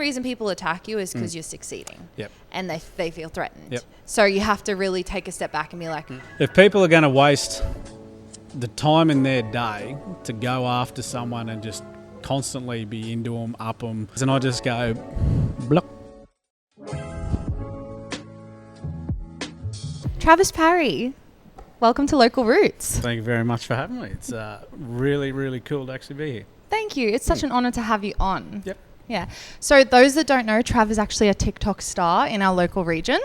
reason people attack you is because you're succeeding. Yep. And they feel threatened. Yep. So you have to really take a step back and be like, if people are going to waste the time in their day to go after someone and just constantly be into them, up them, and I just go, block. Travis Parry, welcome to Local Roots. Thank you very much for having me. It's really, really cool to actually be here. Thank you. It's such an honour to have you on. Yep. Yeah. So those that don't know, Trav is actually a TikTok star in our local region.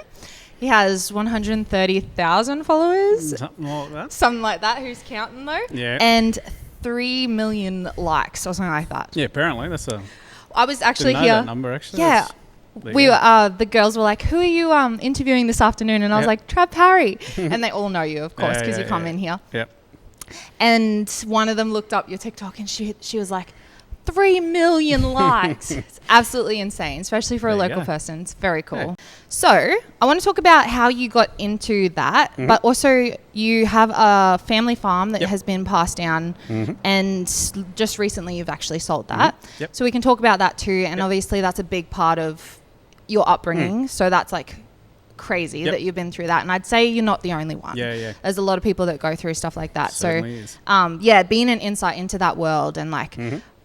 He has 130,000 followers. Something like that. Something like that. Who's counting though? Yeah. And 3 million likes or something like that. Yeah, apparently. That's a... I was actually didn't know here. that number, actually. Yeah. The girls were like, who are you interviewing this afternoon? And I was like, Trav Parry. And they all know you, of course, because you come in here. Yep. And one of them looked up your TikTok and she was like, 3 million likes. It's absolutely insane, especially for a local person. It's very cool. Yeah. So I want to talk about how you got into that, but also you have a family farm that has been passed down and just recently you've actually sold that. Yep. So we can talk about that too. And obviously that's a big part of your upbringing. So that's like crazy that you've been through that. And I'd say you're not the only one. Yeah. There's a lot of people that go through stuff like that. Certainly is. Being an insight into that world and like,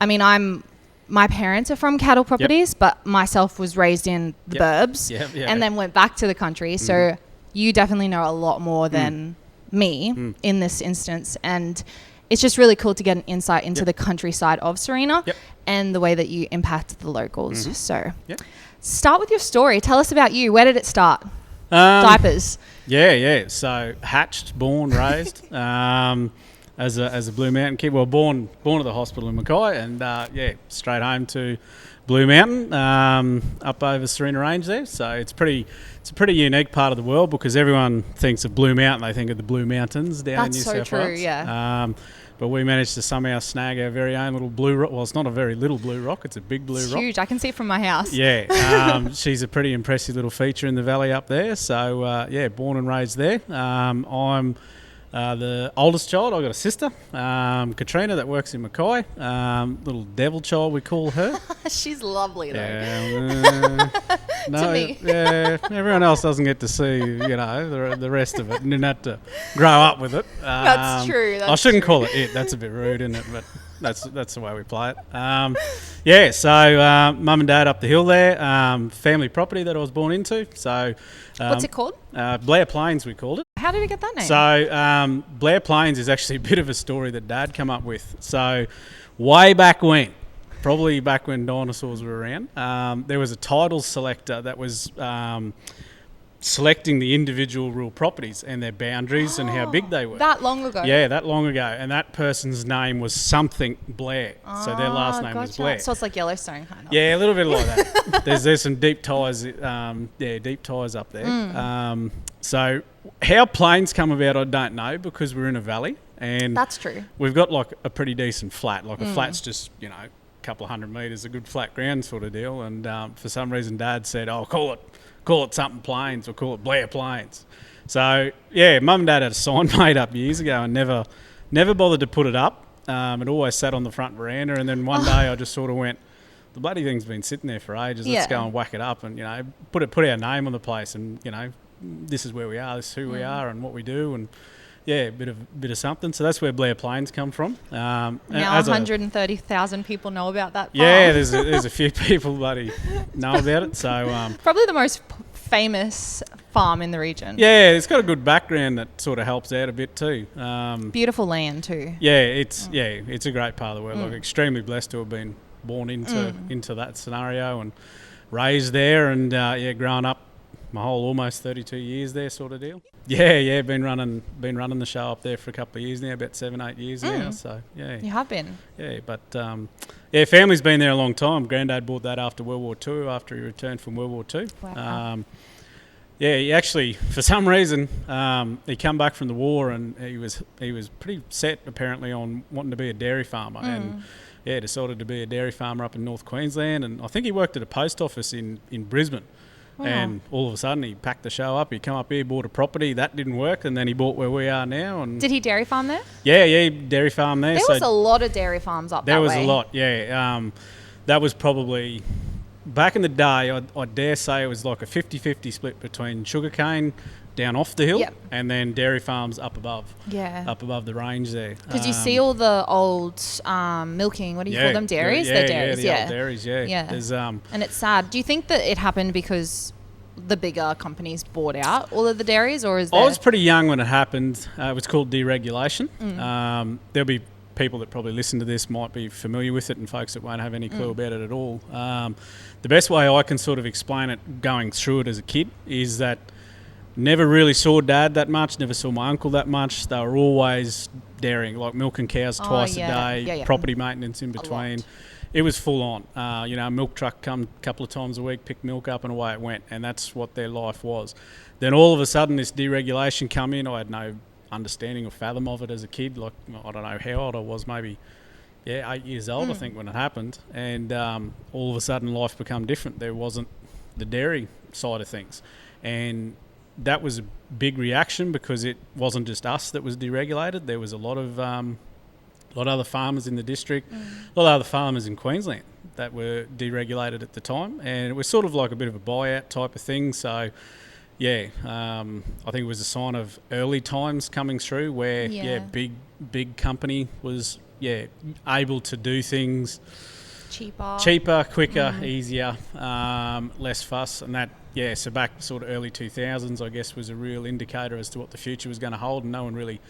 I mean, my parents are from cattle properties, but myself was raised in the burbs and then went back to the country. So you definitely know a lot more than me in this instance. And it's just really cool to get an insight into the countryside of Sarina and the way that you impact the locals. So start with your story. Tell us about you. Where did it start? Diapers. Yeah. So hatched, born, raised. As a Blue Mountain kid, well, born at the hospital in Mackay, and straight home to Blue Mountain, up over Sarina Range there. So it's a pretty unique part of the world because everyone thinks of Blue Mountain, they think of the Blue Mountains down in New South Wales. That's so true, yeah. But we managed to somehow snag our very own little blue rock. Well, it's not a very little blue rock; it's a big blue rock. Huge. I can see it from my house. Yeah, she's a pretty impressive little feature in the valley up there. So born and raised there. I'm the oldest child. I've got a sister, Katrina, that works in Mackay. Little devil child, we call her. She's lovely, though. To me. Everyone else doesn't get to see, the rest of it and didn't have to grow up with it. That's true. I shouldn't call it. That's a bit rude, isn't it? But that's the way we play it. So mum and dad up the hill there, family property that I was born into. So what's it called? Blair Plains, we called it. How did it get that name? So Blair Plains is actually a bit of a story that Dad come up with. So way back when, probably back when dinosaurs were around, there was a title selector that was selecting the individual rural properties and their boundaries and how big they were. That long ago? Yeah, that long ago. And that person's name was something Blair. So their last name was Blair. So it's like Yellowstone kind of. Yeah, a little bit like that. There's some deep ties, deep ties up there. So how plains come about, I don't know, because we're in a valley. And that's true. We've got like a pretty decent flat. Like a flat's just, a couple of 100 metres, a good flat ground sort of deal. And for some reason, Dad said, call it something Plains or call it Blair Plains. So, Mum and Dad had a sign made up years ago and never bothered to put it up. It always sat on the front veranda. And then one day I just sort of went, the bloody thing's been sitting there for ages. Let's go and whack it up and, put our name on the place and, this is where we are, this is who we are and what we do. And, a bit of something. So that's where Blair Plains come from. Now 130,000 people know about that farm. Yeah, there's a few people bloody know about it. So probably the most famous farm in the region. Yeah, it's got a good background that sort of helps out a bit too. Beautiful land too. Yeah, it's a great part of the world. Like extremely blessed to have been born into that scenario and raised there and grown up my whole almost 32 years there sort of deal. Yeah, been running the show up there for a couple of years now, about 7-8 years now. So you have been. Yeah, but family's been there a long time. Granddad bought that after World War II, after he returned from World War II. Wow. He actually, for some reason, he come back from the war and he was pretty set apparently on wanting to be a dairy farmer and decided to be a dairy farmer up in North Queensland. And I think he worked at a post office in Brisbane. Wow. And all of a sudden he packed the show up, he come up here, bought a property, that didn't work, and then he bought where we are now. And did he dairy farm there? Yeah, dairy farm there. There was a lot of dairy farms up that way. There was a lot, yeah. That was probably back in the day, I dare say it was like a 50-50 split between sugarcane down off the hill and then dairy farms up above. Yeah. Up above the range there. Because you see all the old milking, what do you call them? Dairies? They're dairies, the old dairies, yeah. There's, and it's sad. Do you think that it happened because the bigger companies bought out all of the dairies, or is there... I was pretty young when it happened. It was called deregulation. There'll be people that probably listen to this might be familiar with it, and folks that won't have any clue about it at all. The best way I can sort of explain it going through it as a kid is that never really saw Dad that much, never saw my uncle that much. They were always dairying, like milking cows twice a day, property maintenance in between. It was full on. A milk truck come a couple of times a week, pick milk up, and away it went. And that's what their life was. Then all of a sudden, this deregulation come in. I had no understanding or fathom of it as a kid. Like, I don't know how old I was, maybe 8 years old, I think, when it happened. And all of a sudden, life became different. There wasn't the dairy side of things. And that was a big reaction because it wasn't just us that was deregulated. There was a lot of other farmers in the district, a lot of other farmers in Queensland that were deregulated at the time, and it was sort of like a bit of a buyout type of thing. So, I think it was a sign of early times coming through where, big company was, able to do things cheaper, quicker, easier, less fuss, and that, so back sort of early 2000s, I guess, was a real indicator as to what the future was going to hold, and no one really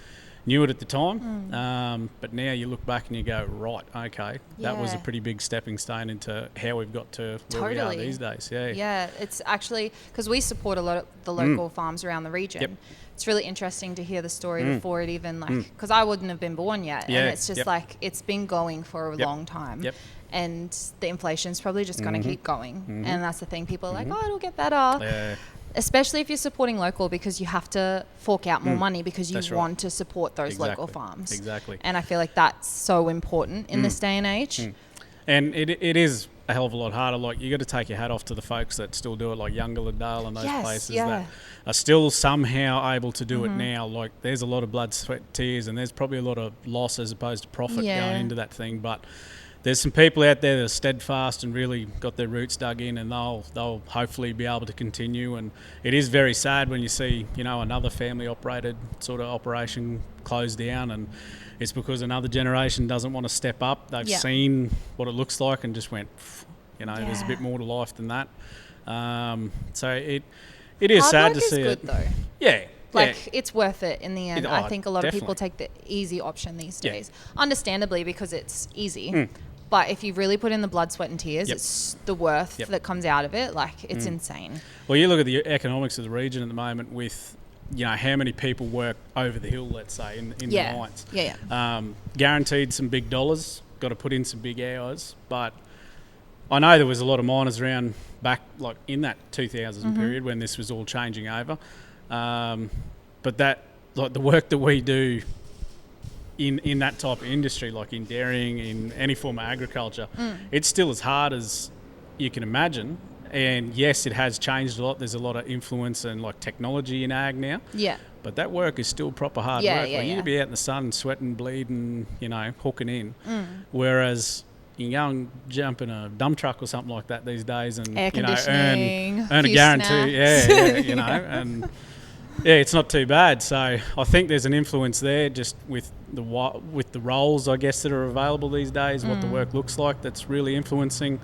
knew it at the time. But now you look back and you go, right, okay, that was a pretty big stepping stone into how we've got to where we are these days. Yeah, it's actually, because we support a lot of the local farms around the region. It's really interesting to hear the story before it even, because I wouldn't have been born yet. And it's just like, it's been going for a long time. And the inflation's probably just going to keep going. And that's the thing. People are like, oh, it'll get better. Especially if you're supporting local, because you have to fork out more money because you want to support those local farms. Exactly. And I feel like that's so important in this day and age. And it is a hell of a lot harder. Like, you got to take your hat off to the folks that still do it, like Youngalladale and those places that are still somehow able to do it now. Like, there's a lot of blood, sweat, tears, and there's probably a lot of loss as opposed to profit going into that thing. But there's some people out there that are steadfast and really got their roots dug in, and they'll hopefully be able to continue. And it is very sad when you see, another family operated sort of operation close down, and it's because another generation doesn't want to step up. They've seen what it looks like and just went, there's a bit more to life than that. So it is sad to see it. Hard work is good though. It's worth it in the end. I think a lot of people take the easy option these days, understandably, because it's easy. But if you really put in the blood, sweat and tears, it's the worth that comes out of it. Like, it's insane. Well, you look at the economics of the region at the moment with, how many people work over the hill, let's say, in the mines. Guaranteed some big dollars, got to put in some big hours. But I know there was a lot of miners around back, like, in that 2000 period when this was all changing over. But that, like, the work that we do in that type of industry, like in dairying, in any form of agriculture, it's still as hard as you can imagine. And yes, it has changed a lot. There's a lot of influence and like technology in ag now. But that work is still proper hard work. You need to be out in the sun, sweating, bleeding, hooking in. Whereas you can go and jump in a dump truck or something like that these days and air conditioning, earn a guarantee. And it's not too bad. So I think there's an influence there just with the roles, I guess, that are available these days, what the work looks like, that's really influencing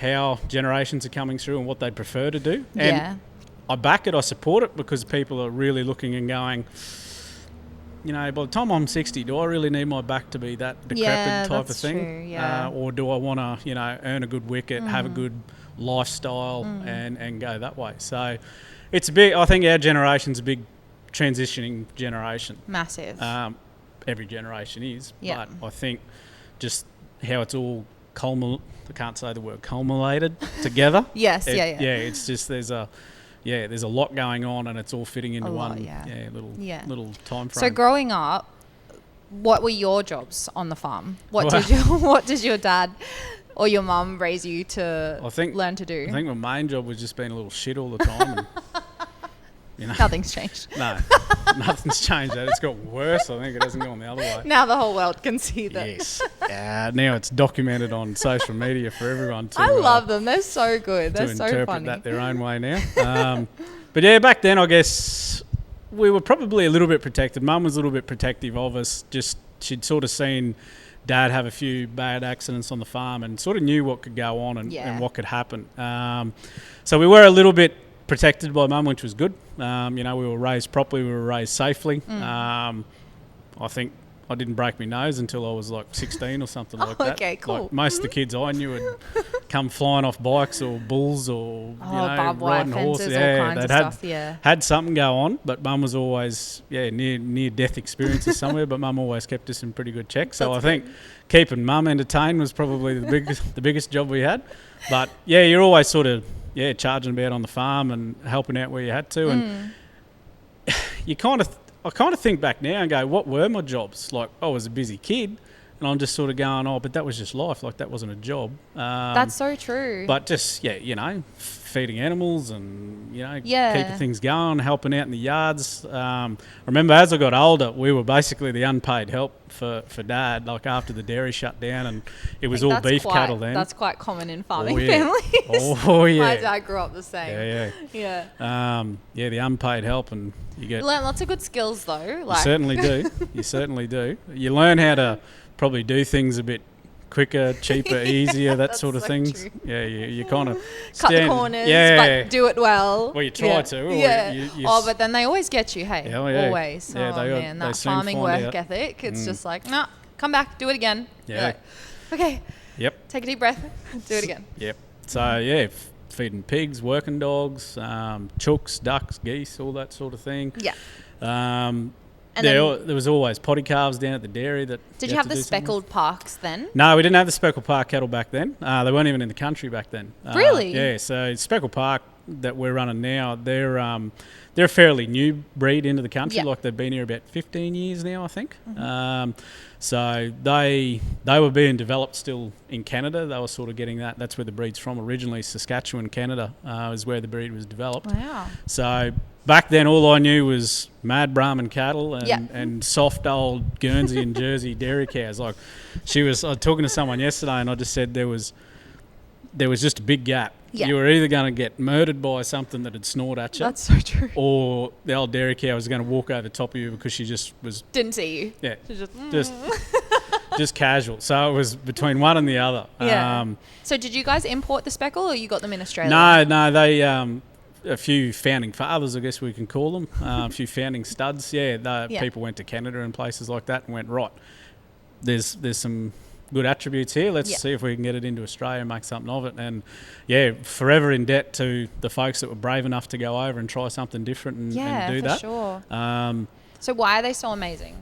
how generations are coming through and what they prefer to do. And I back it, I support it, because people are really looking and going, by the time I'm 60, do I really need my back to be that decrepit type of thing? True, or do I want to, earn a good wicket, have a good lifestyle and go that way? So it's I think our generation's a big transitioning generation. Massive. Every generation is. But I think just how it's all I can't say the word culminated together. It's just there's a lot going on, and it's all fitting into one little time frame. So growing up, what were your jobs on the farm? What did your dad or your mum raise you to learn to do? I think my main job was just being a little shit all the time. You know? Nothing's changed. No, nothing's changed. It's got worse. I think it hasn't gone the other way. Now the whole world can see that. Yes. Now it's documented on social media for everyone to. I love them. They're so good. They're so interpret funny. that their own way now. But yeah, back then I guess we were probably a little bit protected. Mum was a little bit protective of us. Just she'd sort of seen Dad have a few bad accidents on the farm and sort of knew what could go on and what could happen. So we were a little bit protected by Mum, which was good. We were raised properly. We were raised safely. I think I didn't break my nose until I was like 16 or something like that. Okay, cool. Like most of the kids I knew would come flying off bikes or bulls or barbed wire riding fences, horses. all kinds of stuff. Yeah, had something go on, but Mum was always near death experiences somewhere. But Mum always kept us in pretty good check. So I think keeping Mum entertained was probably the biggest job we had. But yeah, you're always sort of charging about on the farm and helping out where you had to, and I kind of think back now and go, what were my jobs? Like, I was a busy kid, and I'm just sort of going, but that was just life. Like, that wasn't a job. That's so true. But just, feeding animals and, keeping things going, helping out in the yards. I remember as I got older, we were basically the unpaid help for Dad, like after the dairy shut down, and it was all beef cattle then. That's quite common in farming families. Oh, yeah. My dad grew up the same. Yeah. The unpaid help, and you learn lots of good skills though. You certainly do. You certainly do. You learn how to probably do things a bit quicker, cheaper, easier, that sort of things. True. Yeah, you kind of cut the corners, but do it well. Well, you try to. Yeah. But then they always get you. Hey, always. Yeah, man, that farming work ethic. It's just like, nah, come back, do it again. Yeah. Like, okay. Yep. Take a deep breath, do it again. Yep. So feeding pigs, working dogs, chooks, ducks, geese, all that sort of thing. Yeah. There was always potty calves down at the dairy. Did you have the speckled parks then? No, we didn't have the speckled park cattle back then. They weren't even in the country back then. Really? Yeah. So speckled park that we're running now, they're a fairly new breed into the country. Like they've been here about 15 years now, I think. Mm-hmm. So they were being developed still in Canada. They were sort of getting that. That's where the breed's from originally. Saskatchewan, Canada, is where the breed was developed. Wow. So back then, all I knew was mad Brahman cattle and soft old Guernsey and Jersey dairy cows. Like I was talking to someone yesterday, and I just said there was just a big gap. Yeah. You were either going to get murdered by something that had snored at you. That's so true. Or the old dairy cow was going to walk over the top of you because she just was... Didn't see you. Yeah. Just casual. So it was between one and the other. Yeah. So did you guys import the speckle, or you got them in Australia? No, they... a few founding fathers, I guess we can call them, a few founding studs. People went to Canada and places like that and went, right, there's some good attributes here. Let's see if we can get it into Australia and make something of it. And forever in debt to the folks that were brave enough to go over and try something different and do that. Yeah, for sure. So why are they so amazing?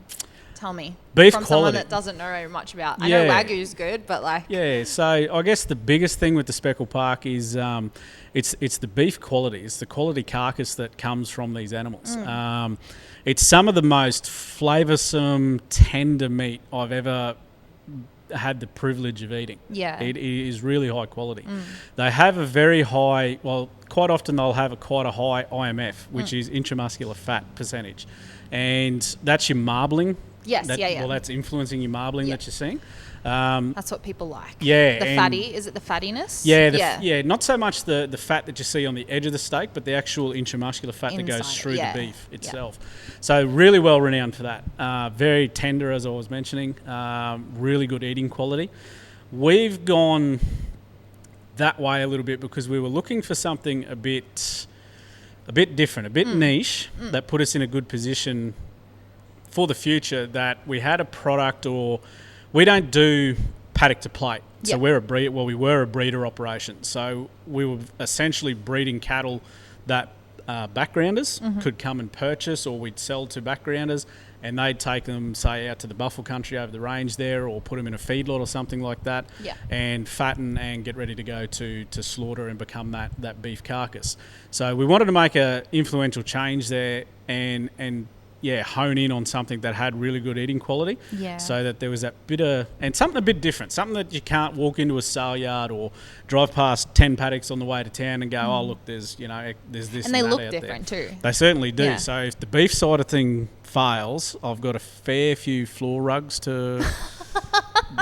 Tell me. Beef From quality. Someone that doesn't know much about. I know Wagyu's good, but like. Yeah, so I guess the biggest thing with the speckled park is it's the beef quality. It's the quality carcass that comes from these animals. It's some of the most flavoursome, tender meat I've ever had the privilege of eating. Yeah. It is really high quality. They have a very high, quite often they'll have quite a high IMF, which is intramuscular fat percentage. And that's your marbling. Yes, Well, that's influencing your marbling that you're seeing. That's what people like. Yeah. The fatty, is it the fattiness? Yeah, not so much the fat that you see on the edge of the steak, but the actual intramuscular fat that goes through the beef itself. So really well renowned for that. Very tender, as I was mentioning. Really good eating quality. We've gone that way a little bit because we were looking for something a bit different, a bit niche, that put us in a good position for the future, that we had a product, or we don't do paddock to plate. So we were a breeder operation. So we were essentially breeding cattle that backgrounders could come and purchase, or we'd sell to backgrounders, and they'd take them, say, out to the buffalo country over the range there, or put them in a feedlot or something like that, and fatten and get ready to go to slaughter and become that beef carcass. So we wanted to make a influential change there and hone in on something that had really good eating quality. Yeah. So that there was that bit of, and something a bit different, something that you can't walk into a sale yard or drive past 10 paddocks on the way to town and go, oh, look, there's this and they that look out different there. too. They certainly do. Yeah. So if the beef side of thing fails, I've got a fair few floor rugs to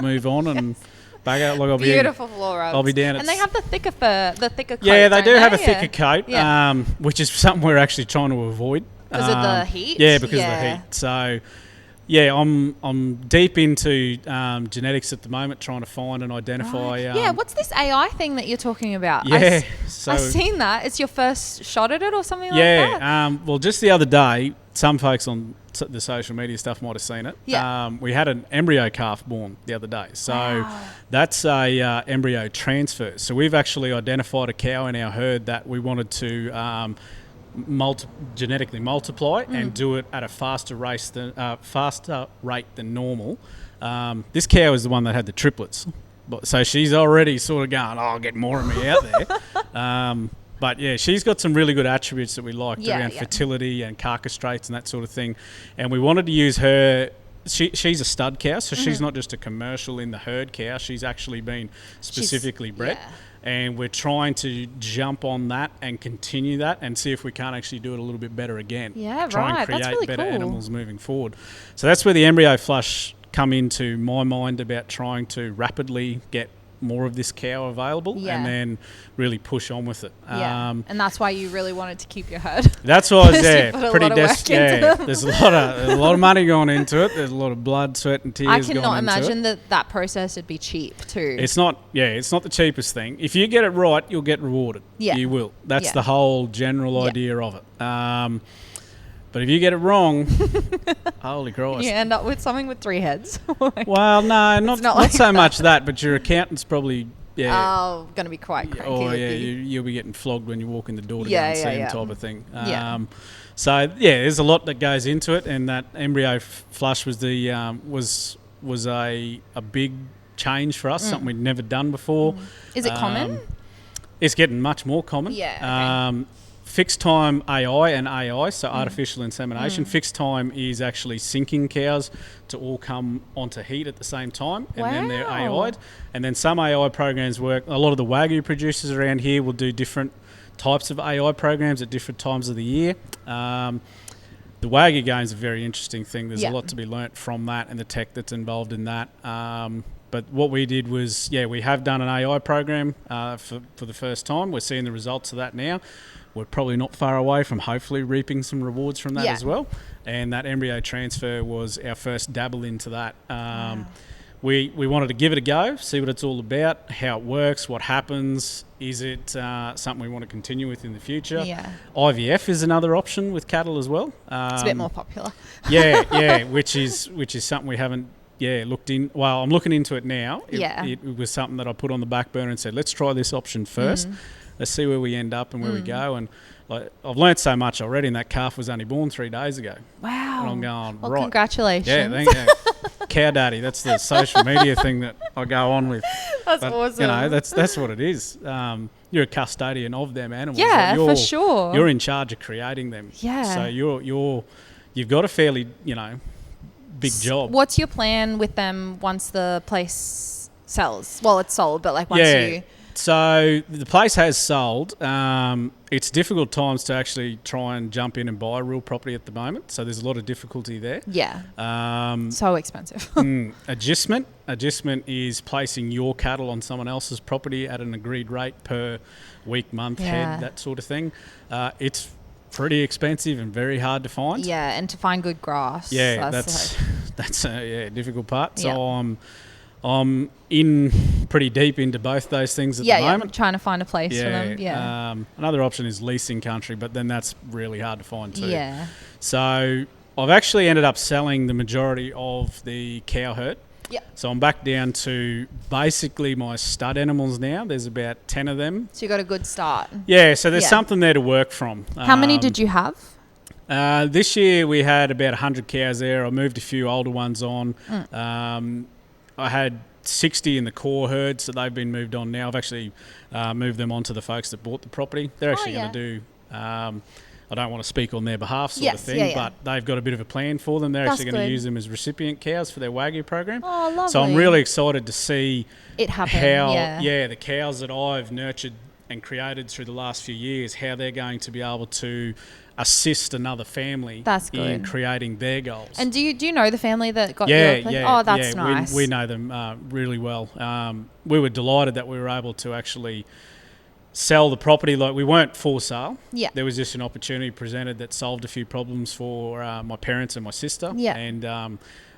move on and bag out. Like Beautiful floor rugs. I'll be down. And they have the thicker coat. Yeah, they do have a thicker coat, Yeah. which is something we're actually trying to avoid. Because of the heat? Yeah, because of the heat. So, yeah, I'm deep into genetics at the moment, trying to find and identify. Right. What's this AI thing that you're talking about? Yeah, I've seen that. It's your first shot at it or something like that? Yeah, well, just the other day, some folks on the social media stuff might have seen it. Yeah. We had an embryo calf born the other day. So that's a embryo transfer. So we've actually identified a cow in our herd that we wanted to genetically multiply and do it at a faster rate than normal. This cow is the one that had the triplets, so she's already sort of going, I'll get more of me out there. But yeah, she's got some really good attributes that we liked around fertility and carcass traits and that sort of thing, and we wanted to use her. She's a stud cow, so she's not just a commercial in the herd cow. She's actually been specifically bred. Yeah. And we're trying to jump on that and continue that and see if we can't actually do it a little bit better again. Yeah, Try and right. create That's really better cool. animals moving forward. So that's where the embryo flush come into my mind about trying to rapidly get more of this cow available and then really push on with it. Yeah. And that's why you really wanted to keep your herd. That's why I was pretty desperate. There's a lot of money going into it. There's a lot of blood, sweat and tears going into it. I cannot imagine that process would be cheap too. It's not the cheapest thing. If you get it right, you'll get rewarded. Yeah. You will. That's the whole general idea of it. But if you get it wrong, holy Christ. You end up with something with 3 heads. Well, no, not so much that, but your accountant's probably going to be quite cranky. Oh, yeah, you'll be getting flogged when you walk in the door to go and see him type of thing. So, there's a lot that goes into it, and that embryo flush was was a big change for us, something we'd never done before. Is it common? It's getting much more common. Yeah. Okay. Fixed time AI, so artificial insemination. Fixed time is actually syncing cows to all come onto heat at the same time, and then they're AI'd. And then some AI programs work. A lot of the Wagyu producers around here will do different types of AI programs at different times of the year. The Wagyu game is a very interesting thing. There's a lot to be learnt from that and the tech that's involved in that. But what we did was, we have done an AI program for the first time. We're seeing the results of that now. We're probably not far away from hopefully reaping some rewards from that as well. And that embryo transfer was our first dabble into that. We wanted to give it a go, see what it's all about, how it works, what happens. Is it something we want to continue with in the future? Yeah. IVF is another option with cattle as well. It's a bit more popular. which is something we haven't looked in. Well, I'm looking into it now. It was something that I put on the back burner and said, let's try this option first. Let's see where we end up and where we go. And I've learnt so much already, and that calf was only born 3 days ago. Wow. And I'm going, well, right. Congratulations. Yeah, thank you. Cow daddy, that's the social media thing that I go on with. That's awesome. You know, that's what it is. You're a custodian of them animals. Yeah, for sure. You're in charge of creating them. Yeah. So you've got a fairly, big job. What's your plan with them once the place sells? Well, it's sold, but once you... So the place has sold. It's difficult times to actually try and jump in and buy real property at the moment. So there's a lot of difficulty there. Yeah. So expensive. Agistment is placing your cattle on someone else's property at an agreed rate per week, month, head, that sort of thing. It's pretty expensive and very hard to find. Yeah, and to find good grass. Yeah, that's a difficult part. So I'm in pretty deep into both those things at the moment. Yeah, trying to find a place for them. Yeah. Another option is leasing country, but then that's really hard to find too. Yeah. So I've actually ended up selling the majority of the cow herd. Yeah. So I'm back down to basically my stud animals now. There's about 10 of them. So you got a good start. Yeah, so there's something there to work from. How many did you have? This year we had about 100 cows there. I moved a few older ones on. I had 60 in the core herd, so they've been moved on now. I've actually moved them on to the folks that bought the property. They're actually going to do... I I don't want to speak on their behalf sort of thing, but they've got a bit of a plan for them. They're actually going to use them as recipient cows for their Wagyu program. Oh, lovely. So I'm really excited to see it happen. How, the cows that I've nurtured and created through the last few years, how they're going to be able to assist another family in creating their goals. And do you know the family that got your place? Oh, that's nice. We know them really well. We were delighted that we were able to actually sell the property. Like, we weren't for sale. Yeah. There was just an opportunity presented that solved a few problems for my parents and my sister. Yeah. And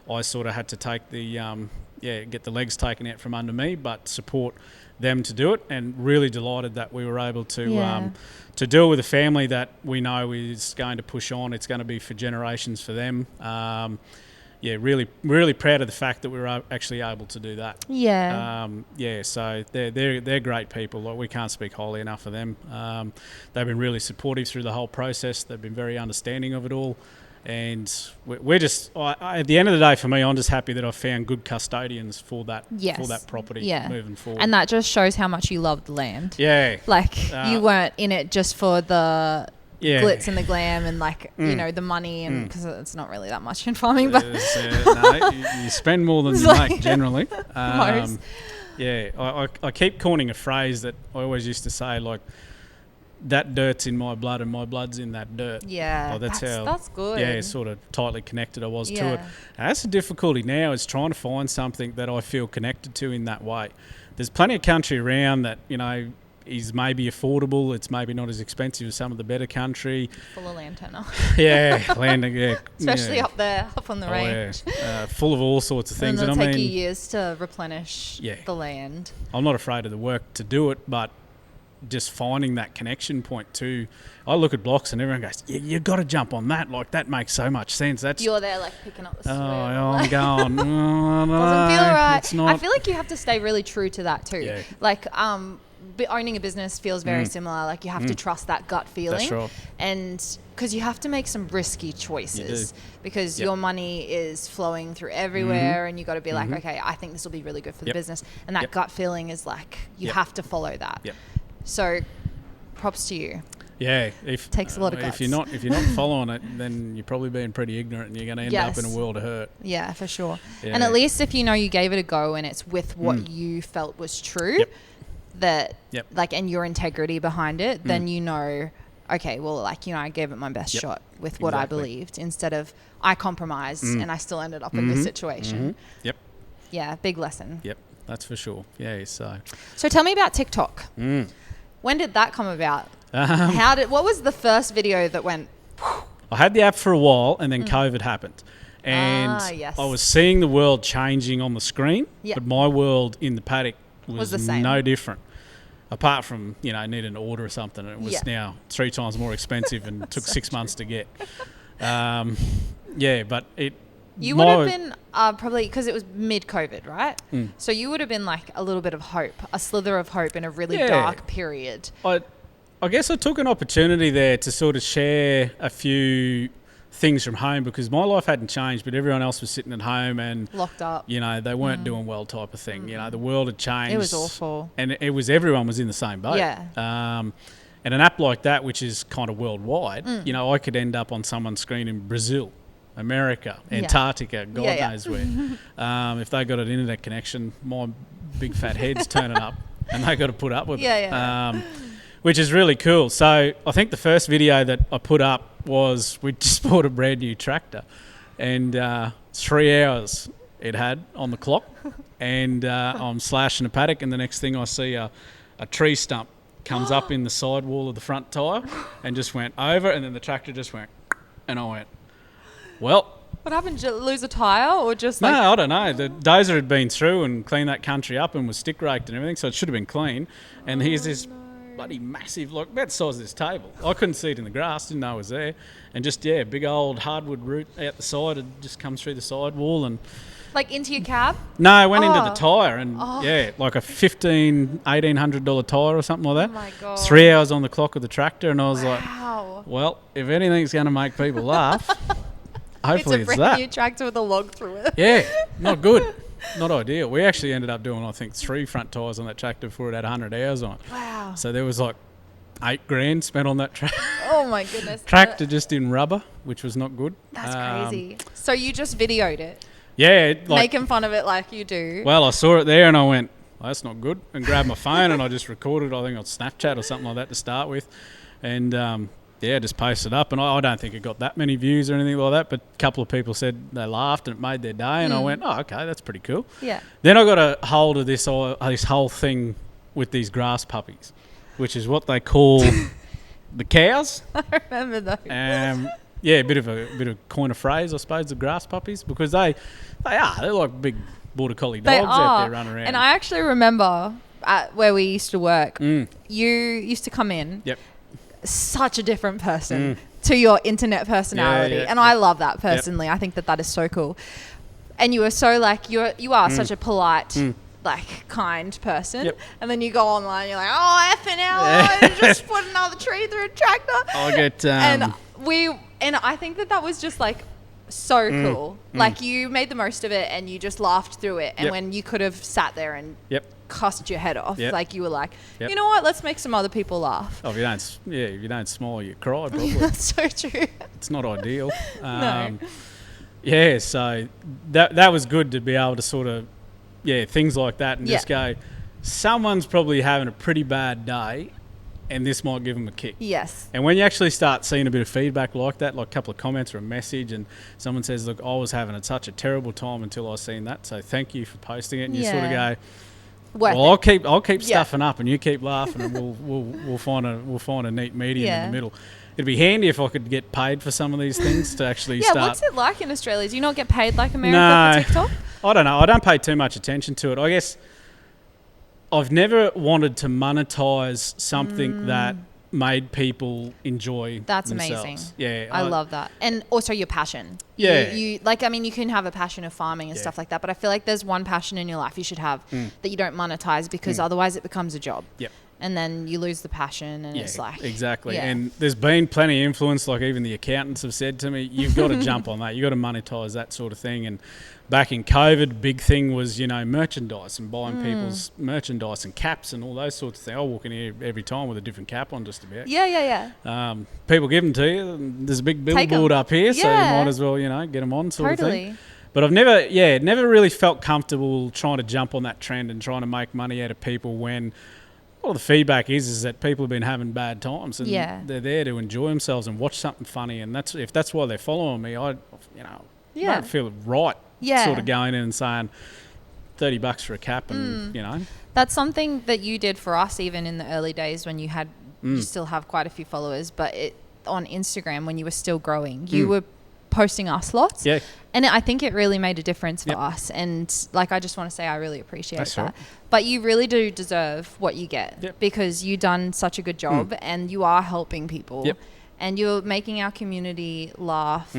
I sort of had to take get the legs taken out from under me, but support them to do it, and really delighted that we were able to deal with a family that we know is going to push on. It's going to be for generations for them. Really, really proud of the fact that we were actually able to do that. So they're great people. Like, we can't speak highly enough of them. They've been really supportive through the whole process. They've been very understanding of it all. And we're just, at the end of the day, for me, I'm just happy that I've found good custodians for that property moving forward. And that just shows how much you love the land. Yeah. Like, you weren't in it just for the glitz and the glam and, like, you know, the money, and because it's not really that much in farming. But no, you spend more than you make generally. I keep coining a phrase that I always used to say, like, that dirt's in my blood and my blood's in that dirt. Yeah, that's good. Yeah, sort of tightly connected I was to it. And that's the difficulty now, is trying to find something that I feel connected to in that way. There's plenty of country around that, you know, is maybe affordable. It's maybe not as expensive as some of the better country. Full of land tenure. Especially up there, up on the range. Full of all sorts of things. And it'll take you years to replenish the land. I'm not afraid of the work to do it, but just finding that connection point too. I look at blocks and everyone goes, you got to jump on that. Like, that makes so much sense. You're there, like, picking up the swim. I'm going, no, doesn't feel right. It's not. I feel like you have to stay really true to that too. Yeah. Like, owning a business feels very similar. Like, you have to trust that gut feeling. That's right. And because you have to make some risky choices, because your money is flowing through everywhere, and you got to be like, okay, I think this will be really good for the business. And that gut feeling is like, you have to follow that. Yep. So, props to you. Yeah, takes a lot of guts. If you're not following it, then you're probably being pretty ignorant, and you're going to end up in a world of hurt. Yeah, for sure. Yeah. And at least if you know you gave it a go and it's with what you felt was true, and your integrity behind it, then you know, okay, well, like, you know, I gave it my best shot with what I believed, instead of I compromised and I still ended up in this situation. Yep. Yeah, big lesson. Yep, that's for sure. Yeah, so tell me about TikTok. When did that come about? What was the first video that went? I had the app for a while, and then COVID happened, and I was seeing the world changing on the screen, but my world in the paddock was the same. No different. Apart from, you know, needing to order something, it was now 3 times more expensive and took 6 months to get. But it. You would have been probably, because it was mid-COVID, right? So you would have been like a little bit of hope, a slither of hope in a really dark period. I guess I took an opportunity there to sort of share a few things from home, because my life hadn't changed, but everyone else was sitting at home and locked up. You know, they weren't doing well, type of thing. You know, the world had changed. It was awful, and everyone was in the same boat. Yeah. And an app like that, which is kind of worldwide, you know, I could end up on someone's screen in Brazil, America, Antarctica, God knows where. If they got an internet connection, my big fat head's turning up, and they got to put up with it. Which is really cool. So I think the first video that I put up was, we just bought a brand new tractor, and 3 hours it had on the clock, and I'm slashing a paddock, and the next thing I see a tree stump comes up in the sidewall of the front tyre and just went over, and then the tractor just went, and I went, well. What happened? Did you lose a tyre, or just like... No, I don't know. The dozer had been through and cleaned that country up and was stick raked and everything, so it should have been clean. And here's this bloody massive, like about the size of this table. I couldn't see it in the grass, didn't know it was there. And just, big old hardwood root out the side had just come through the sidewall and... Like into your cab? No, it went into the tyre, and like a $1,800 tyre or something like that. Oh my God. 3 hours on the clock of the tractor, and I was like, wow. Well, if anything's going to make people laugh, hopefully it's that. It's a brand new tractor with a log through it. Yeah, not good. Not ideal. We actually ended up doing, I think, 3 front tyres on that tractor before it had 100 hours on it. Wow. So there was like $8,000 spent on that tractor. Oh Oh my goodness. Tractor just in rubber, which was not good. That's crazy. So you just videoed it? Yeah. Making fun of it like you do. Well, I saw it there and I went, well, that's not good. And grabbed my phone and I just recorded, I think on Snapchat or something like that to start with. And just posted up. And I don't think it got that many views or anything like that. But a couple of people said they laughed and it made their day. And I went, oh, okay, that's pretty cool. Yeah. Then I got a hold of this whole thing with these grass puppies, which is what they call the cows. I remember those. Yeah, a bit of coin of phrase, I suppose, the grass puppies, because they're like big border collie dogs out there running around. And I actually remember at where we used to work, you used to come in. Yep. Such a different person to your internet personality, and I love that personally. I think that is so cool. And you were so like you are such a polite. Like kind person, and then you go online, you're like, oh, effing hell, just put another tree through a tractor. I get and I think that was just like so cool. Like you made the most of it, and you just laughed through it. And when you could have sat there and cussed your head off, like you were like, you know what? Let's make some other people laugh. Oh, if you don't smile, you cry. Probably. That's so true. It's not ideal. No. Yeah, so that was good to be able to sort of. Yeah, things like that, and just go, someone's probably having a pretty bad day, and this might give them a kick. Yes. And when you actually start seeing a bit of feedback like that, like a couple of comments or a message, and someone says, look, I was having such a terrible time until I seen that, so thank you for posting it, and you sort of go, well, I'll keep stuffing up, and you keep laughing, and we'll find a neat medium in the middle. It'd be handy if I could get paid for some of these things to actually start. Yeah, what's it like in Australia? Do you not get paid like America for TikTok? I don't know. I don't pay too much attention to it. I guess I've never wanted to monetize something that made people enjoy That's themselves. Amazing. Yeah. I love that. And also your passion. Yeah. You can have a passion of farming and stuff like that, but I feel like there's one passion in your life you should have that you don't monetize, because otherwise it becomes a job. Yep. And then you lose the passion, and it's like... Exactly. Yeah. And there's been plenty of influence, like even the accountants have said to me, you've got to jump on that. You've got to monetize that sort of thing. And back in COVID, big thing was, merchandise and buying people's merchandise and caps and all those sorts of things. I walk in here every time with a different cap on just about. Yeah. People give them to you. There's a big billboard up here, so you might as well, get them on sort of thing. But I've never really felt comfortable trying to jump on that trend and trying to make money out of people when... Well, the feedback is that people have been having bad times, and they're there to enjoy themselves and watch something funny, and if that's why they're following me, I don't feel right sort of going in and saying $30 for a cap, and That's something that you did for us even in the early days when you still have quite a few followers, but on Instagram when you were still growing, you were posting us lots. Yeah. And I think it really made a difference for us. And I just want to say I really appreciate that. Right. But you really do deserve what you get because you've done such a good job and you are helping people and you're making our community laugh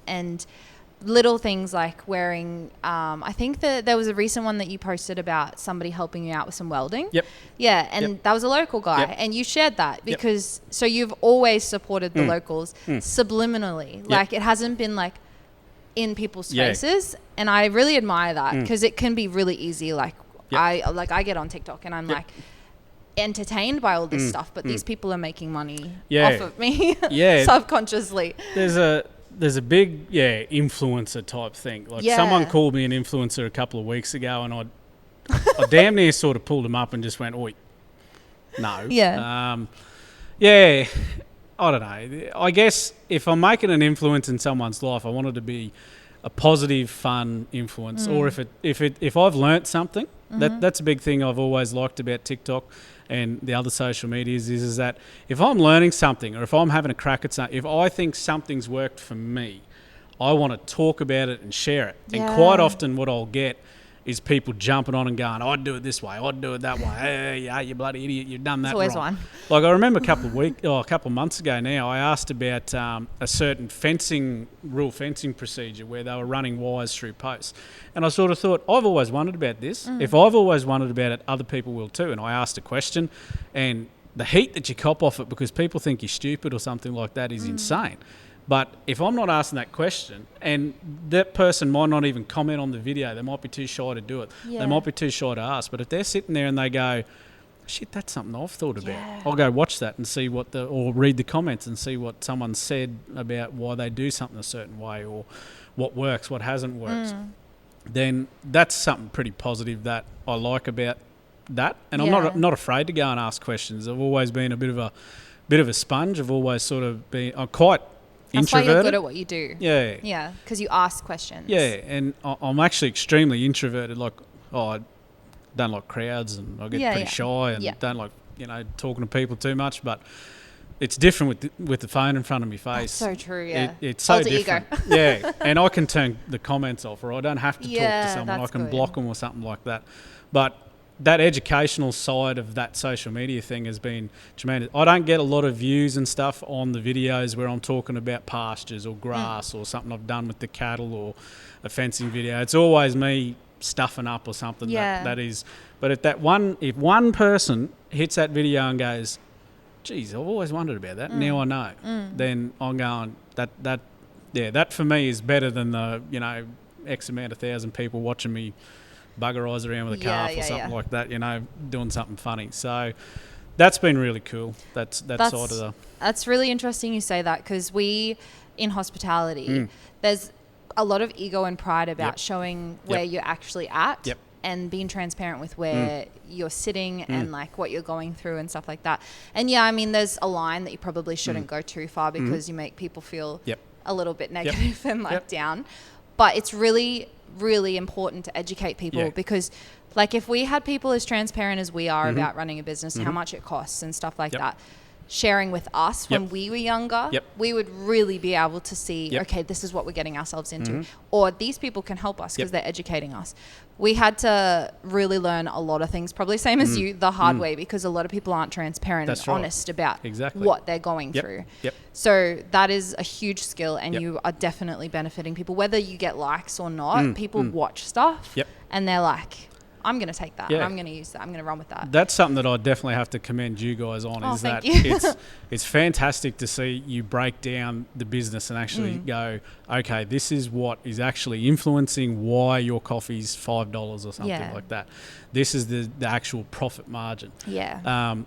and little things like wearing, I think that there was a recent one that you posted about somebody helping you out with some welding. Yeah. And that was a local guy and you shared that because, so you've always supported the locals subliminally. Like it hasn't been like in people's faces. And I really admire that because it can be really easy. Like I get on TikTok and I'm like entertained by all this stuff, but these people are making money off of me subconsciously. There's a big influencer type thing. Like someone called me an influencer a couple of weeks ago, and I damn near sort of pulled him up and just went, "Oi, no." I don't know. I guess if I'm making an influence in someone's life, I want it to be a positive, fun influence. Or if I've learnt something, that's a big thing I've always liked about TikTok and the other social medias is that if I'm learning something or if I'm having a crack at something, if I think something's worked for me, I want to talk about it and share it. And quite often what I'll get is people jumping on and going, I'd do it this way, I'd do it that way. Hey, yeah, you bloody idiot, you've done that wrong. Always one. Like I remember a couple of months ago now, I asked about a certain rule fencing procedure where they were running wires through posts. And I sort of thought, I've always wondered about this. If I've always wondered about it, other people will too. And I asked a question, and the heat that you cop off it because people think you're stupid or something like that is insane. But if I'm not asking that question, and that person might not even comment on the video, they might be too shy to do it. They might be too shy to ask. But if they're sitting there and they go, shit, that's something I've thought about. Yeah. I'll go watch that and see or read the comments and see what someone said about why they do something a certain way or what works, what hasn't worked. Then that's something pretty positive that I like about that. And I'm not afraid to go and ask questions. I've always been a bit of a sponge. I've always sort of I'm quite That's introverted. why you're good at what you do. Yeah. Yeah, because you ask questions. Yeah, and I'm actually extremely introverted. Like, I don't like crowds and I get pretty shy and don't like, talking to people too much. But it's different with the phone in front of my face. That's so true, yeah. It's so Alter different. ego. Yeah, and I can turn the comments off, or I don't have to talk to someone. I can good. block them or something like that. But that educational side of that social media thing has been tremendous. I don't get a lot of views and stuff on the videos where I'm talking about pastures or grass or something I've done with the cattle or a fencing video. It's always me stuffing up or something that is. But if one person hits that video and goes, geez, I've always wondered about that. Now I know. Then I'm going, that for me is better than the, X amount of thousand people watching me bugger eyes around with a calf or something like that, doing something funny. So that's been really cool. That's side of the... That's really interesting you say that, because we, in hospitality, there's a lot of ego and pride about showing where you're actually at. And being transparent with where you're sitting and like what you're going through and stuff like that. And there's a line that you probably shouldn't go too far because you make people feel a little bit negative and down. But it's really, really important to educate people because like if we had people as transparent as we are about running a business, how much it costs and stuff like that, sharing with us when we were younger, we would really be able to see, okay, this is what we're getting ourselves into. Or these people can help us because they're educating us. We had to really learn a lot of things, probably same as you, the hard way, because a lot of people aren't transparent and honest about what they're going through. So that is a huge skill, and you are definitely benefiting people. Whether you get likes or not, people watch stuff and they're like, I'm going to take that. I'm going to use that. I'm going to run with that. That's something that I definitely have to commend you guys on. Is that it's fantastic to see you break down the business and actually go, okay, this is what is actually influencing why your coffee's $5 or something like that. This is the actual profit margin.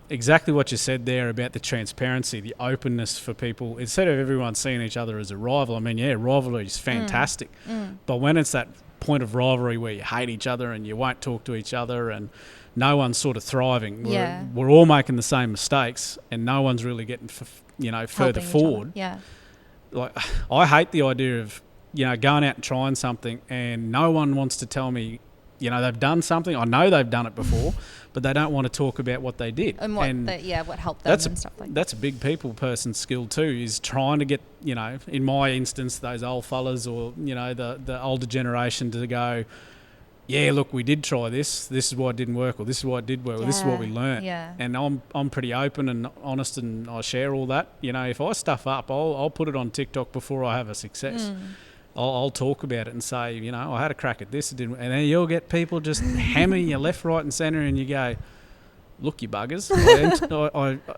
Exactly what you said there about the transparency, the openness for people. Instead of everyone seeing each other as a rival, I mean, rivalry is fantastic. But when it's that point of rivalry where you hate each other and you won't talk to each other and no one's sort of thriving, we're all making the same mistakes and no one's really getting further forward. Like, I hate the idea of going out and trying something and no one wants to tell me they've done something. I know they've done it before, but they don't want to talk about what they did and what helped them and stuff like that. That's a big people person skill too, is trying to get, in my instance, those old fellas or, the older generation to go, look, we did try this. This is why it didn't work, or this is why it did work, or this is what we learned. And I'm pretty open and honest, and I share all that. If I stuff up, I'll put it on TikTok before I have a success. I'll talk about it and say, I had a crack at this, it didn't, and then you'll get people just hammering you left, right, and centre, and you go, look, you buggers.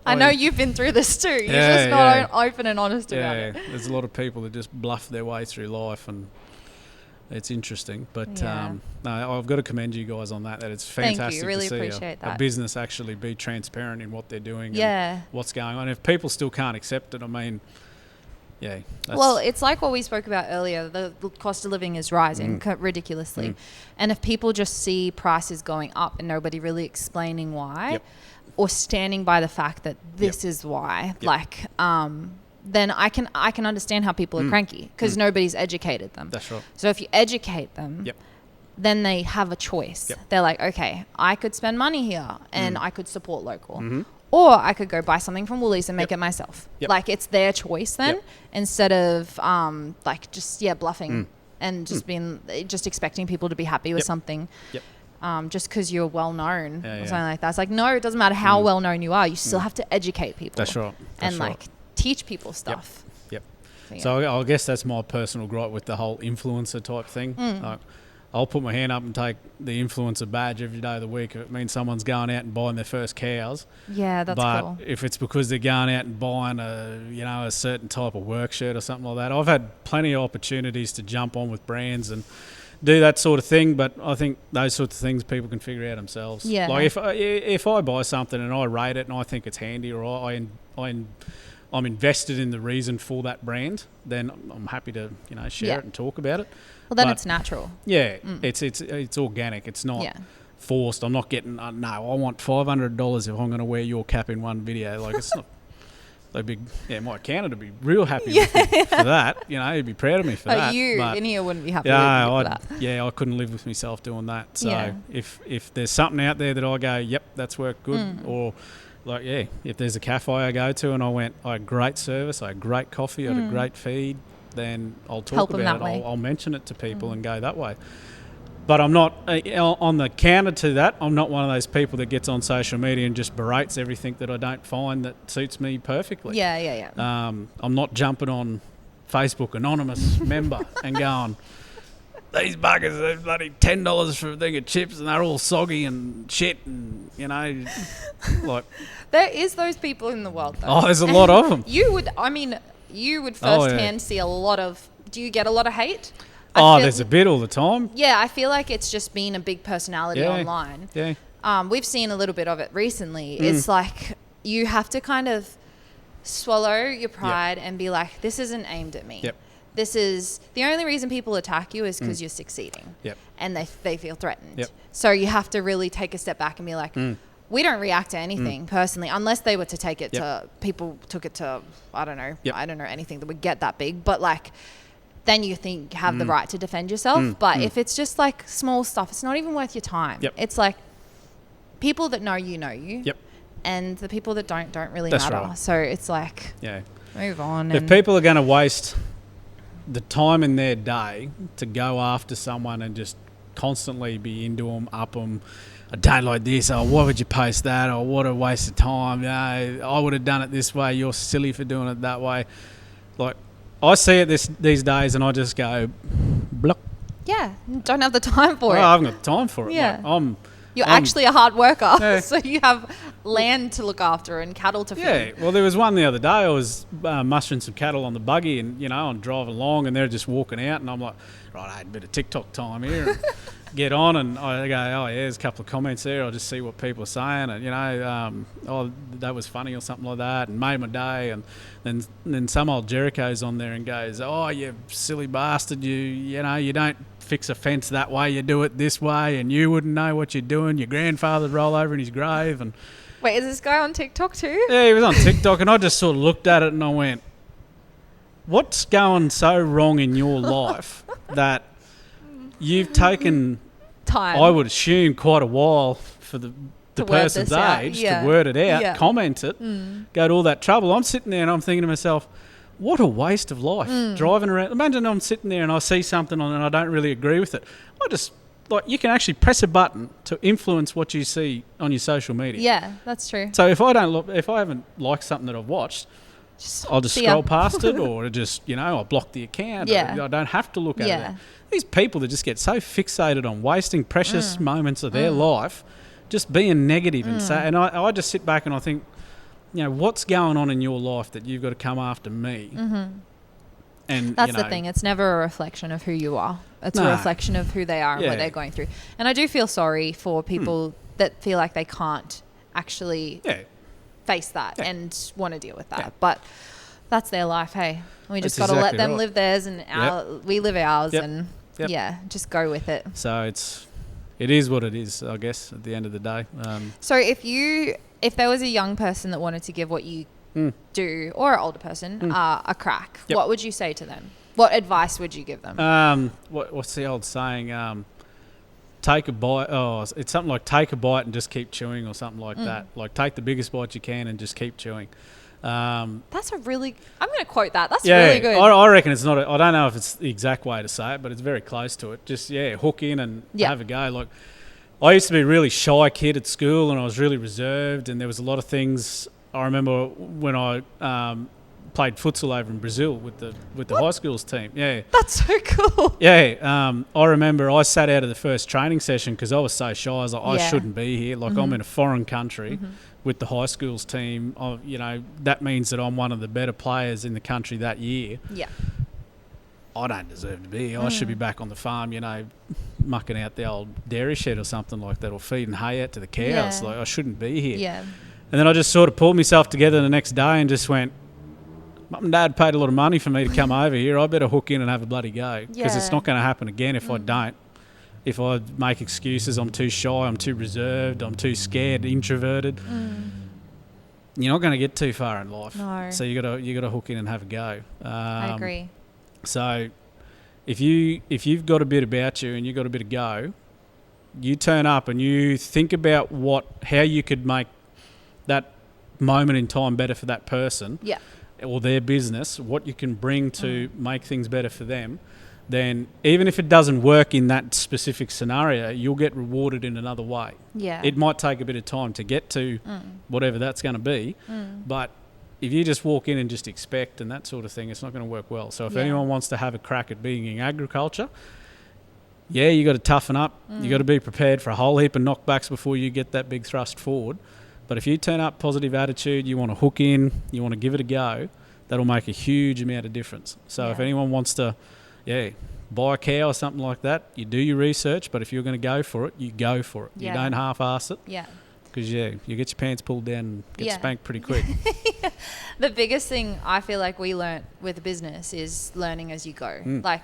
I know you've been through this too. You're just not open and honest about it. There's a lot of people that just bluff their way through life, and it's interesting. But no, I've got to commend you guys on that. That it's fantastic. Thank you. Really to appreciate see that. A business actually be transparent in what they're doing and what's going on. If people still can't accept it, I mean, well, it's like what we spoke about earlier. The cost of living is rising ridiculously. And if people just see prices going up and nobody really explaining why or standing by the fact that this is why, then I can understand how people are cranky because nobody's educated them. That's right. So if you educate them, then they have a choice. They're like, okay, I could spend money here and I could support local. Or I could go buy something from Woolies and make it myself. Like, it's their choice then, instead of bluffing and just expecting people to be happy with something. Just because you're well known or something like that. It's like, no, it doesn't matter how well known you are. You still have to educate people. That's right. Teach people stuff. So I guess that's my personal gripe with the whole influencer type thing. I'll put my hand up and take the influencer badge every day of the week if it means someone's going out and buying their first cows. Yeah, that's cool. But if it's because they're going out and buying a certain type of work shirt or something like that, I've had plenty of opportunities to jump on with brands and do that sort of thing, but I think those sorts of things people can figure out themselves. Yeah. Like if I buy something and I rate it and I think it's handy, or I'm invested in the reason for that brand, then I'm happy to share it and talk about it. Well, then it's natural. Yeah, it's organic. It's not forced. I'm not getting no. I want $500 if I'm going to wear your cap in one video. Like it's not. So big, my accountant would be real happy with me for that. He'd be proud of me for that. But you in here wouldn't be happy with that. Yeah, I couldn't live with myself doing that. So if there's something out there that I go, yep, that's worked good, or like, if there's a cafe I go to and I had great service, I had great coffee, I had a great feed, then I'll talk about it. I'll mention it to people and go that way. But I'm not, on the counter to that, I'm not one of those people that gets on social media and just berates everything that I don't find that suits me perfectly. Yeah. I'm not jumping on Facebook anonymous member and going, these buggers, they're bloody $10 for a thing of chips and they're all soggy and shit and, like... There is those people in the world, though. Oh, there's a lot of them. You would firsthand see a lot of... Do you get a lot of hate? There's a bit all the time. Yeah, I feel like it's just being a big personality online. Yeah. We've seen a little bit of it recently. It's like you have to kind of swallow your pride and be like, this isn't aimed at me. Yep. This is... The only reason people attack you is because you're succeeding. Yep. And they feel threatened. Yep. So you have to really take a step back and be like... We don't react to anything personally, unless they were to take it to... People took it to... I don't know. I don't know anything that would get that big. But like... Then you think you have the right to defend yourself. But if it's just like small stuff, it's not even worth your time. Yep. It's like people that know you. Yep. And the people that don't really That's matter. right. So it's like, move on. If people are going to waste the time in their day to go after someone and just constantly be into them, up them, I don't like this, why would you post that, or what a waste of time, I would have done it this way, you're silly for doing it that way. Like, I see it these days and I just go, block. Yeah, don't have the time for it. I haven't got the time for it. Yeah. Like, You're actually a hard worker, Yeah. so you have land to look after and cattle to feed. Yeah, well, there was one the other day. I was mustering some cattle on the buggy, and I'm driving along, and they're just walking out, and I'm like, right, I had a bit of TikTok time here. And get on, and I go, there's a couple of comments there. I'll just see what people are saying, and that was funny or something like that, and made my day. And then some old Jericho's on there and goes, oh, you silly bastard, you don't fix a fence that way, you do it this way, and you wouldn't know what you're doing. Your grandfather'd roll over in his grave. And wait, is this guy on TikTok too? Yeah, he was on TikTok, and I just sort of looked at it and I went, what's going so wrong in your life that you've taken time, I would assume, quite a while for the person's age to word it out, comment it, go to all that trouble. I'm sitting there and I'm thinking to myself, what a waste of life, driving around. Imagine I'm sitting there and I see something and I don't really agree with it. You can actually press a button to influence what you see on your social media. Yeah, that's true. So if I haven't liked something that I've watched, I'll just scroll past it, or just, I'll block the account. Yeah. I don't have to look at it. These people that just get so fixated on wasting precious moments of their life, just being negative and I just sit back and I think, what's going on in your life that you've got to come after me? And that's the thing. It's never a reflection of who you are. It's a reflection of who they are and what they're going through. And I do feel sorry for people that feel like they can't actually face that and want to deal with that. Yeah. But that's their life, hey. We just got to let them live theirs, and we live ours, and just go with it. So it is what it is, I guess, at the end of the day. So if there was a young person that wanted to give what you do, or an older person, a crack, what would you say to them? What advice would you give them? What's the old saying? Take a bite. Oh, it's something like take a bite and just keep chewing, or something like that. Like take the biggest bite you can and just keep chewing. That's I'm going to quote that. That's really good. I reckon it's not. I don't know if it's the exact way to say it, but it's very close to it. Just hook in and have a go. Like I used to be a really shy kid at school, and I was really reserved, and there was a lot of things. I remember when I played futsal over in Brazil with the high schools team. Yeah, that's so cool. Yeah, I remember I sat out of the first training session because I was so shy. I was like, I shouldn't be here. Like I'm in a foreign country with the high schools team. That means that I'm one of the better players in the country that year. Yeah. I don't deserve to be here. I should be back on the farm, mucking out the old dairy shed or something like that, or feeding hay out to the cows. Yeah. Like, I shouldn't be here. Yeah. And then I just sort of pulled myself together the next day and just went, Mum and Dad paid a lot of money for me to come over here. I better hook in and have a bloody go, because it's not going to happen again if I don't. If I make excuses, I'm too shy, I'm too reserved, I'm too scared, introverted. You're not going to get too far in life. No. So you got to hook in and have a go. I agree. So if you've got a bit about you and you've got a bit of go, you turn up and you think about how you could make that moment in time better for that person. Yeah. Or their business, what you can bring to make things better for them, then even if it doesn't work in that specific scenario, you'll get rewarded in another way. Yeah. It might take a bit of time to get to whatever that's going to be, but if you just walk in and just expect and that sort of thing, it's not going to work well. So if anyone wants to have a crack at being in agriculture, you got to toughen up. You got to be prepared for a whole heap of knockbacks before you get that big thrust forward. But if you turn up positive attitude, you want to hook in, you want to give it a go, that'll make a huge amount of difference. So if anyone wants to, buy a cow or something like that, you do your research, but if you're going to go for it, you go for it. You don't half-ass it. Yeah. Because, you get your pants pulled down and get spanked pretty quick. The biggest thing I feel like we learnt with the business is learning as you go. Like,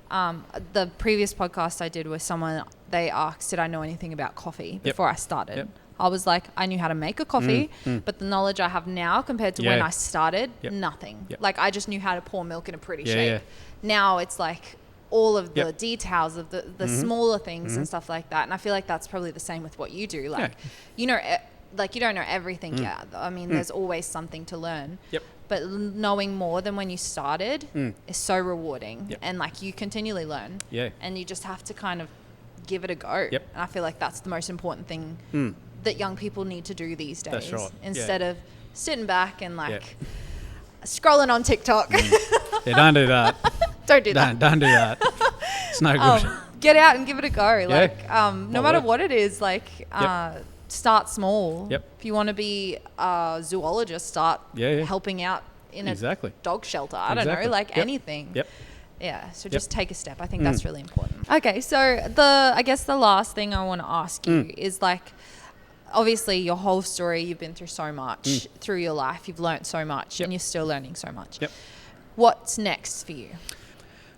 the previous podcast I did with someone, they asked, did I know anything about coffee before I started? Yep. I was like, I knew how to make a coffee, but the knowledge I have now compared to when I started, nothing. Yep. Like, I just knew how to pour milk in a pretty shape. Yeah. Now it's like all of the details of the smaller things and stuff like that. And I feel like that's probably the same with what you do. Like, you don't know everything yet. I mean, there's always something to learn. Yep. But knowing more than when you started is so rewarding. Yep. And like, you continually learn. Yeah. And you just have to kind of give it a go. Yep. And I feel like that's the most important thing that young people need to do these days. That's right. Instead of sitting back and scrolling on TikTok. Don't do that. Don't do that. Don't do that. It's no good. Get out and give it a go. Like, no matter work. what it is, like, start small. Yep. If you want to be a zoologist, start helping out in a dog shelter. I don't know, like anything. Yep. Yeah, so just take a step. I think that's really important. Okay, so I guess the last thing I want to ask you is, like, obviously your whole story, you've been through so much through your life. You've learnt so much and you're still learning so much. Yep. What's next for you?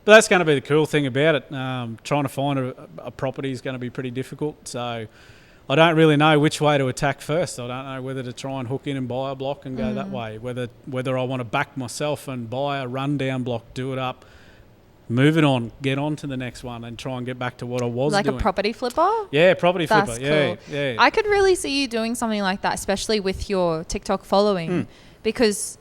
But that's going to be the cool thing about it. Trying to find a property is going to be pretty difficult. So I don't really know which way to attack first. I don't know whether to try and hook in and buy a block and go that way. Whether I want to back myself and buy a rundown block, do it up, move it on, get on to the next one and try and get back to what I was doing. Like a property flipper? Yeah, property flipper. That's Yeah, cool. yeah. I could really see you doing something like that, especially with your TikTok following, because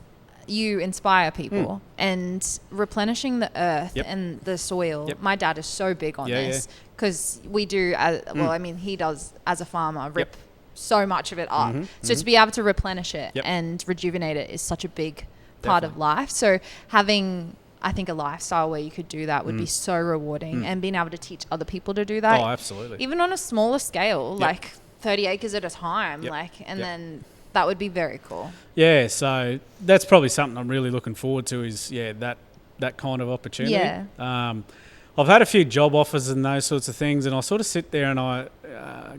you inspire people and replenishing the earth and the soil. My dad is so big on this because we do, I mean, he does as a farmer, rip so much of it up. So to be able to replenish it and rejuvenate it is such a big part of life. So having, I think, a lifestyle where you could do that would be so rewarding, and being able to teach other people to do that. Oh, absolutely. Even on a smaller scale, like 30 acres at a time, then that would be very cool. Yeah, so that's probably something I'm really looking forward to is, that kind of opportunity. Yeah. I've had a few job offers and those sorts of things, and I sort of sit there and I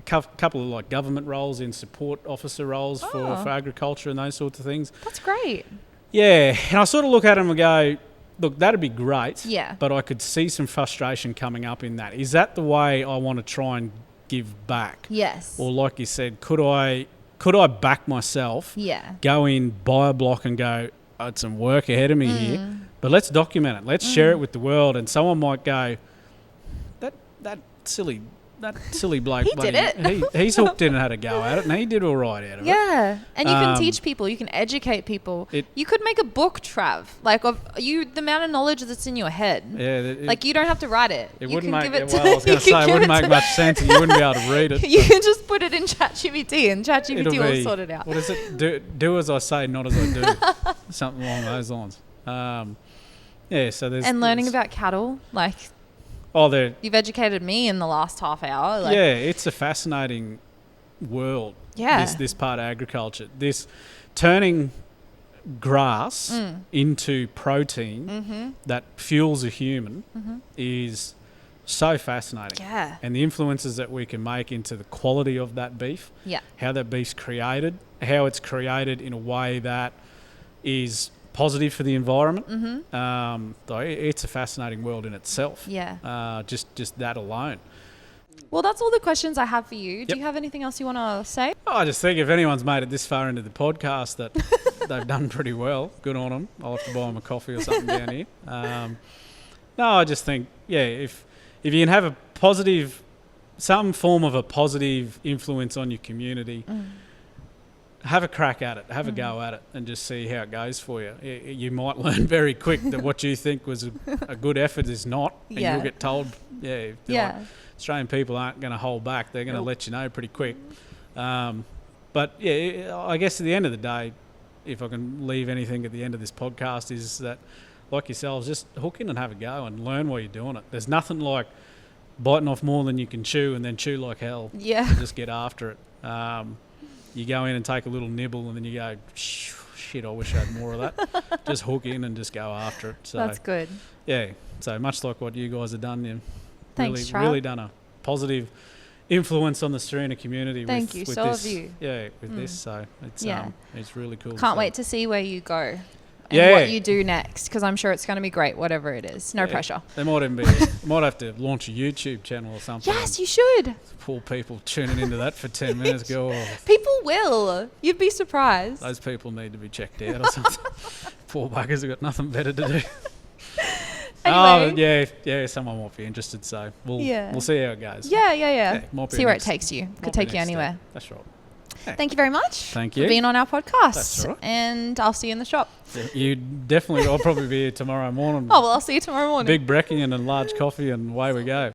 couple of like government roles in support officer roles for agriculture and those sorts of things. That's great. Yeah, and I sort of look at them and go, look, that'd be great. Yeah. But I could see some frustration coming up in that. Is that the way I want to try and give back? Yes. Or like you said, could I back myself? Yeah. Go in, buy a block and go, oh, it's some work ahead of me here, but let's document it. Let's share it with the world. And someone might go, that silly bloke. He did it. He's hooked in and had a go at it, and he did all right out of it. Yeah, and you can teach people. You can educate people. You could make a book, Trav. Like, of the amount of knowledge that's in your head. Yeah. Like, you don't have to write it. It you wouldn't can make give it. Well, I was going to say it wouldn't make much sense, and you wouldn't be able to read it. You can just put it in ChatGPT, and ChatGPT will sort it out. What is it? Do as I say, not as I do. Something along those lines. So there's learning about cattle, like. Oh, you've educated me in the last half hour. Like, it's a fascinating world. Yeah. This part of agriculture, this turning grass into protein that fuels a human is so fascinating. Yeah. And the influences that we can make into the quality of that beef, Yeah. how that beef's created, how it's created in a way that is positive for the environment. It's a fascinating world in itself. Yeah. Just that alone. Well, that's all the questions I have for you. Yep. Do you have anything else you want to say? I just think if anyone's made it this far into the podcast that they've done pretty well. Good on them. I'll have to buy them a coffee or something down here. No, I just think, if you can have a positive, some form of a positive influence on your community, have a crack at it, have a go at it, and just see how it goes for you. You might learn very quick that what you think was a good effort is not, and you'll get told, like, Australian people aren't going to hold back. They're going to let you know pretty quick. But I guess at the end of the day, if I can leave anything at the end of this podcast, is that, like yourselves, just hook in and have a go and learn while you're doing it. There's nothing like biting off more than you can chew and then chew like hell. Yeah. And just get after it. You go in and take a little nibble and then you go, shit, I wish I had more of that. Just hook in and just go after it. So that's good. Yeah. So much like what you guys have done, you've Thanks, really done a positive influence on the Serena community. Thank you. With So this, have you. Yeah, with this. So it's really cool. Can't wait to see where you go. And what you do next, because I'm sure it's going to be great, whatever it is. No pressure. They might even might have to launch a YouTube channel or something. Yes, you should. Poor people tuning into that for 10 minutes go, People will. You'd be surprised. Those people need to be checked out or something. Poor buggers have got nothing better to do. Anyway. Someone might be interested, so we'll see how it goes. Yeah. Might be see where it takes you. Could take you anywhere. Step. That's right. Thank you very much. Thank you for being on our podcast. That's right. And I'll see you in the shop. You definitely. I'll probably be here tomorrow morning. Oh, well, I'll see you tomorrow morning. Big brekkie and a large coffee, and away we go.